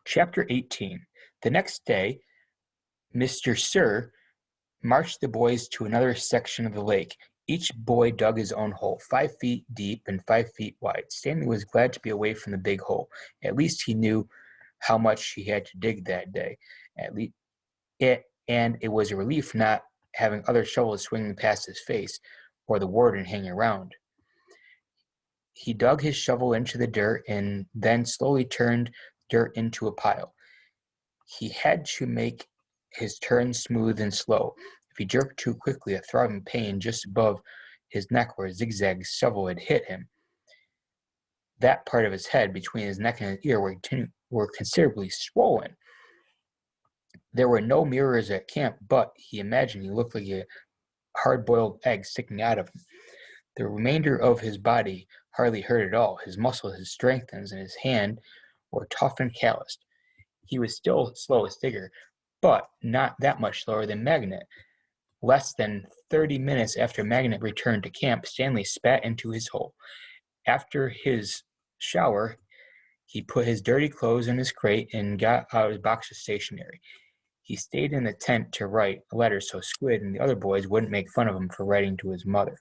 Chapter 18. The next day, Mr. Sir marched the boys to another section of the lake. Each boy dug his own hole, 5 feet deep and 5 feet wide. Stanley was glad to be away from the big hole. At least he knew how much he had to dig that day. At least and it was a relief not having other shovels swinging past his face or the warden hanging around. He dug his shovel into the dirt and then slowly turned dirt into a pile. He had to make his turn smooth and slow. If he jerked too quickly, a throbbing pain just above his neck where Zigzag's shovel had hit him. That part of his head between his neck and his ear were considerably swollen. There were no mirrors at camp, but he imagined he looked like a hard-boiled egg sticking out of him. The remainder of his body hardly hurt at all. His muscles had strengthened, and his hand were tough and calloused. He was still slow as Digger, but not that much slower than Magnet. Less than 30 minutes after Magnet returned to camp, Stanley spat into his hole. After his shower, he put his dirty clothes in his crate and got out his box of stationery. He stayed in the tent to write a letter so Squid and the other boys wouldn't make fun of him for writing to his mother.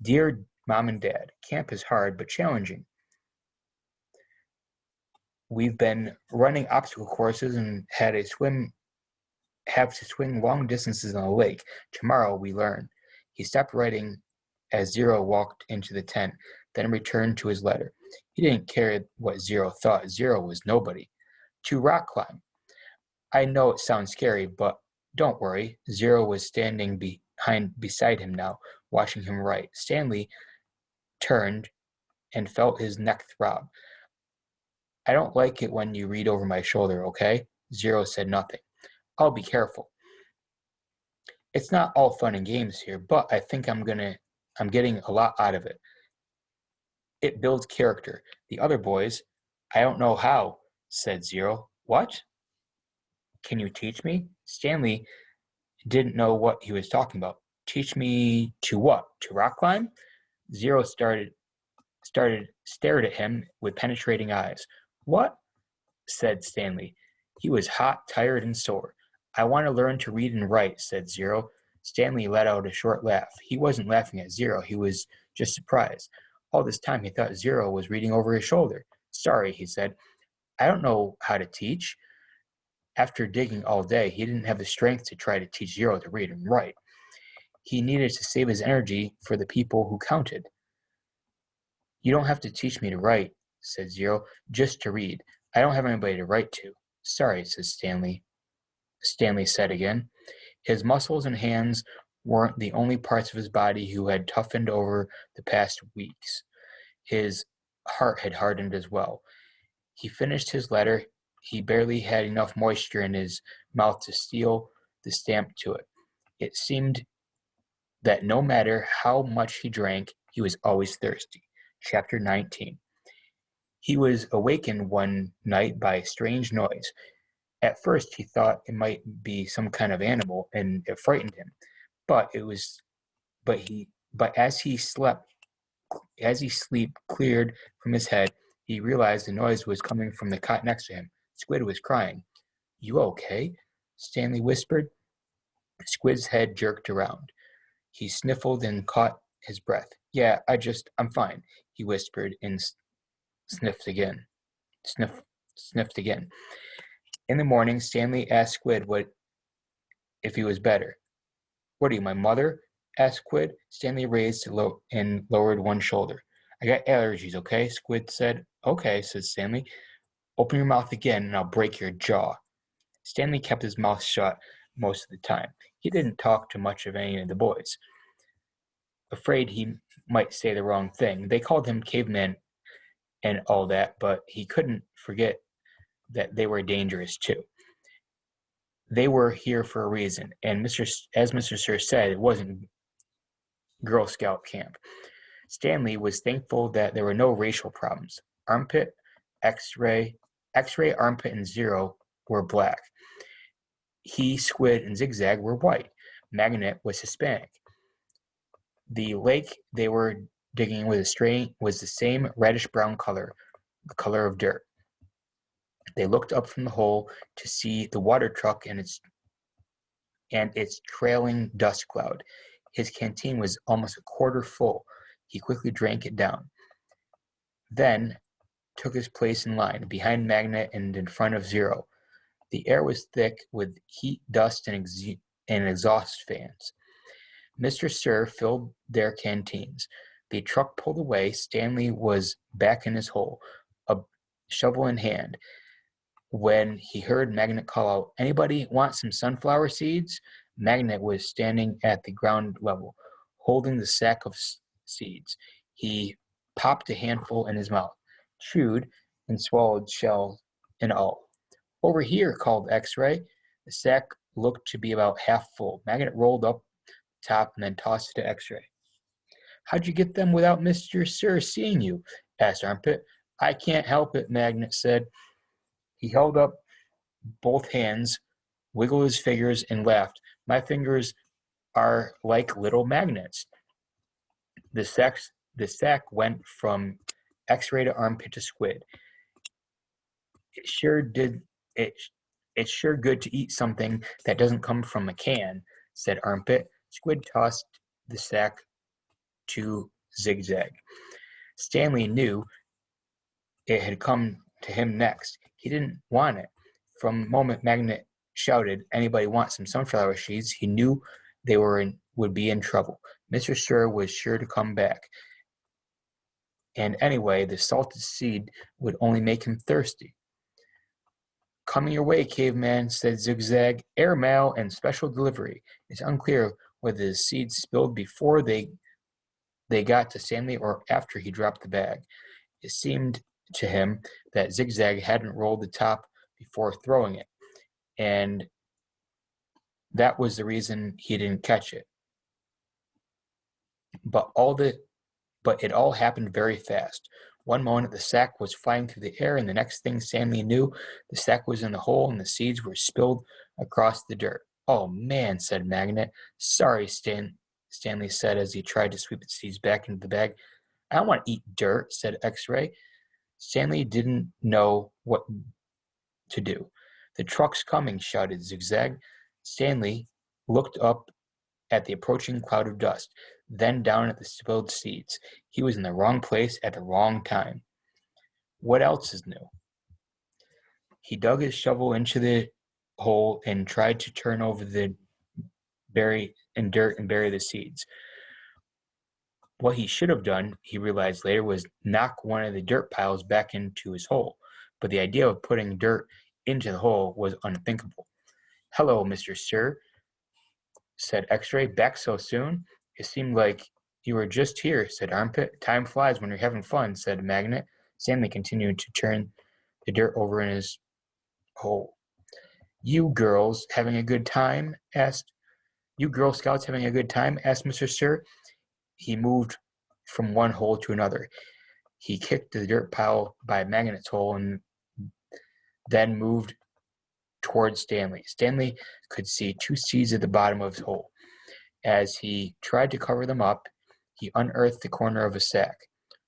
Dear Mom and Dad, camp is hard but challenging. We've been running obstacle courses and have to swim long distances on the lake. Tomorrow we learn. He stopped writing as Zero walked into the tent, then returned to his letter. He didn't care what Zero thought. Zero was nobody. To rock climb. I know it sounds scary, but don't worry. Zero was standing beside him now, watching him write. Stanley turned and felt his neck throb. I don't like it when you read over my shoulder, okay? Zero said nothing. I'll be careful. It's not all fun and games here, but I think I'm getting a lot out of it. It builds character. The other boys, I don't know how, said Zero. What? Can you teach me? Stanley didn't know what he was talking about. Teach me to what? To rock climb? Zero stared at him with penetrating eyes. What? Said Stanley. He was hot, tired, and sore. I want to learn to read and write, said Zero. Stanley let out a short laugh. He wasn't laughing at Zero. He was just surprised. All this time he thought Zero was reading over his shoulder. Sorry, he said. I don't know how to teach. After digging all day, he didn't have the strength to try to teach Zero to read and write. He needed to save his energy for the people who counted. You don't have to teach me to write, said Zero, just to read. I don't have anybody to write to. Sorry, said Stanley. Stanley said again. His muscles and hands weren't the only parts of his body who had toughened over the past weeks. His heart had hardened as well. He finished his letter. He barely had enough moisture in his mouth to seal the stamp to it. It seemed that no matter how much he drank, he was always thirsty. Chapter 19. He was awakened one night by a strange noise. At first he thought it might be some kind of animal, and it frightened him. But as sleep cleared from his head, he realized the noise was coming from the cot next to him. Squid was crying. You okay? Stanley whispered. Squid's head jerked around. He sniffled and caught his breath. Yeah, I'm fine, he whispered and sniffed again. Sniffed again. In the morning, Stanley asked Squid if he was better. What are you, my mother? Asked Squid. Stanley raised and lowered one shoulder. I got allergies, okay? Squid said. Okay, said Stanley. Open your mouth again and I'll break your jaw. Stanley kept his mouth shut most of the time. He didn't talk to much of any of the boys, afraid he might say the wrong thing. They called him caveman and all that, but he couldn't forget that they were dangerous too. They were here for a reason, and as Mr. Sir said, it wasn't Girl Scout camp. Stanley was thankful that there were no racial problems. Armpit, X-ray, Armpit, and Zero were black. He, Squid, and Zigzag were white. Magnet was Hispanic. The lake they were digging was the same reddish-brown color, the color of dirt. They looked up from the hole to see the water truck and its trailing dust cloud. His canteen was almost a quarter full. He quickly drank it down, then took his place in line, behind Magnet and in front of Zero. The air was thick with heat, dust, and exhaust fans. Mr. Sir filled their canteens. The truck pulled away. Stanley was back in his hole, a shovel in hand, when he heard Magnet call out, "Anybody want some sunflower seeds?" Magnet was standing at the ground level, holding the sack of seeds. He popped a handful in his mouth, chewed, and swallowed shell and all. "Over here," called X-Ray. The sack looked to be about half full. Magnet rolled up top and then tossed it to X-Ray. "How'd you get them without Mr. Sir seeing you?" asked Armpit. "I can't help it," Magnet said. He held up both hands, wiggled his fingers, and laughed. "My fingers are like little magnets." The sack went from X-Ray to Armpit to Squid. It sure did. It's sure good to eat something that doesn't come from a can," said Armpit. Squid tossed the sack to Zigzag. Stanley knew it had come to him next. He didn't want it. From the moment Magnet shouted, "Anybody want some sunflower seeds?" he knew they would be in trouble. Mr. Sir was sure to come back. And anyway, the salted seed would only make him thirsty. "Coming your way, caveman," said Zigzag. "Airmail and special delivery." It's unclear whether the seeds spilled before they got to Stanley or after he dropped the bag. It seemed to him that Zigzag hadn't rolled the top before throwing it, and that was the reason he didn't catch it. But it all happened very fast. One moment the sack was flying through the air, and the next thing Stanley knew, the sack was in the hole and the seeds were spilled across the dirt. "Oh man," said Magnet. "Sorry," Stanley said as he tried to sweep the seeds back into the bag. "I don't want to eat dirt," said X-Ray. Stanley didn't know what to do. "The truck's coming," shouted Zigzag. Stanley looked up at the approaching cloud of dust, then down at the spilled seeds. He was in the wrong place at the wrong time. What else is new? He dug his shovel into the hole and tried to turn over the dirt and bury the seeds. What he should have done, he realized later, was knock one of the dirt piles back into his hole. But the idea of putting dirt into the hole was unthinkable. "Hello, Mr. Sir," said X-Ray. "Back so soon? It seemed like you were just here," said Armpit. "Time flies when you're having fun," said Magnet. Stanley continued to turn the dirt over in his hole. "You girls having a good time?" asked. "You Girl Scouts having a good time?" asked Mr. Sir. He moved from one hole to another. He kicked the dirt pile by Magnet's hole and then moved towards Stanley. Stanley could see two seeds at the bottom of his hole. As he tried to cover them up, he unearthed the corner of a sack.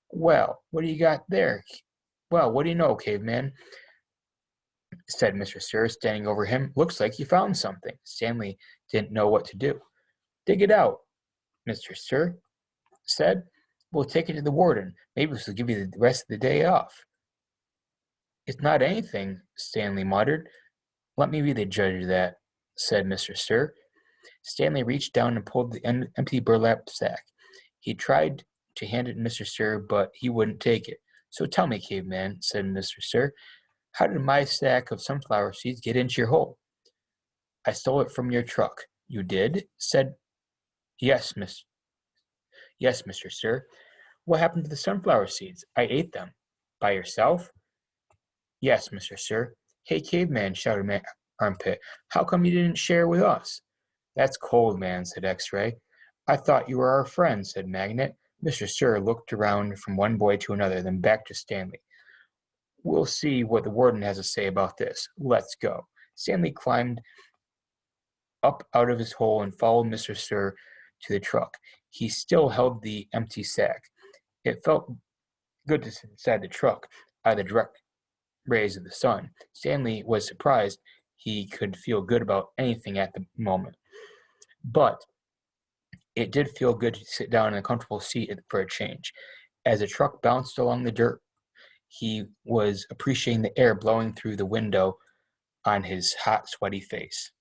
"Well, what do you got there?" "Well, what do you know, caveman?" said Mr. Sir, standing over him. "Looks like you found something." Stanley didn't know what to do. "Dig it out," Mr. Sir said. "We'll take it to the warden. Maybe this will give you the rest of the day off." "It's not anything," Stanley muttered. "Let me be the judge of that," said Mr. Sir. Stanley reached down and pulled the empty burlap sack. He tried to hand it to Mr. Sir, but he wouldn't take it. "So tell me, caveman," said Mr. Sir, "how did my sack of sunflower seeds get into your hole?" "I stole it from your truck." "You did?" said. Yes, Mr. Sir." "What happened to the sunflower seeds?" "I ate them." "By yourself?" "Yes, Mr. Sir." "Hey, caveman," shouted Armpit, "how come you didn't share with us?" "That's cold, man," said X-Ray. "I thought you were our friend," said Magnet. Mr. Sir looked around from one boy to another, then back to Stanley. "We'll see what the warden has to say about this. Let's go." Stanley climbed up out of his hole and followed Mr. Sir to the truck. He still held the empty sack. It felt good to sit inside the truck, out of the direct rays of the sun. Stanley was surprised he could feel good about anything at the moment. But it did feel good to sit down in a comfortable seat for a change. As the truck bounced along the dirt, he was appreciating the air blowing through the window on his hot, sweaty face.